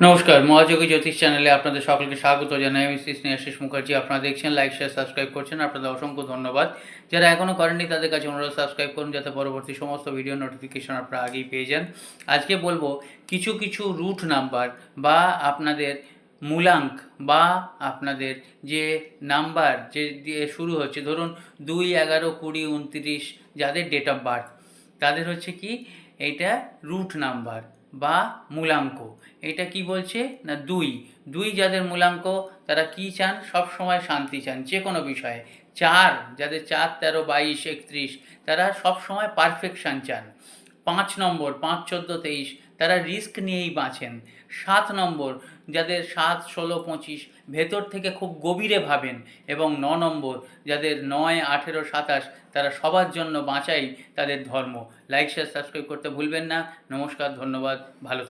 নমস্কার, মহাযোগী জ্যোতিষ চ্যানেলে আপনাদের সকলকে স্বাগত জানাই। আমি শ্রী স্নেহাশিস মুখার্জি। আপনারা দেখছেন, লাইক, শেয়ার, সাবস্ক্রাইব করছেন, আপনাদের অসংখ্য ধন্যবাদ। যারা এখনও করেননি তাদের কাছে অনুরোধ, সাবস্ক্রাইব করুন যাতে পরবর্তী সমস্ত ভিডিও নোটিফিকেশন আপনারা আগেই পেয়ে যান। আজকে বলবো কিছু কিছু রুট নাম্বার বা আপনাদের মূলাঙ্ক বা আপনাদের যে নাম্বার যে দিয়ে শুরু হচ্ছে, ধরুন 2, 11, 20, 29 যাদের ডেট অফ বার্থ, তাদের হচ্ছে কি এইটা রুট নাম্বার বা মূলাঙ্ক। এটা কি বলছে না, 2 যাদের মূলাঙ্ক তারা কি চান, সব সময় শান্তি চান যে কোনো বিষয়ে। 4 যাদের 4, 13, 22, 31 তারা সব সময় পারফেকশন চান। 5 নম্বর 5, 14, 23 তারা রিস্ক নিয়েই বাঁচেন। 7 নম্বর যাদের 7, 16, 25 ভেতর থেকে খুব গভীরে ভাবেন। এবং 9 নম্বর যাদের 9, 18, 27 তারা সবার জন্য বাঁচাই তাদের ধর্ম। লাইক, শেয়ার, সাবস্ক্রাইব করতে ভুলবেন না। নমস্কার, ধন্যবাদ, ভালো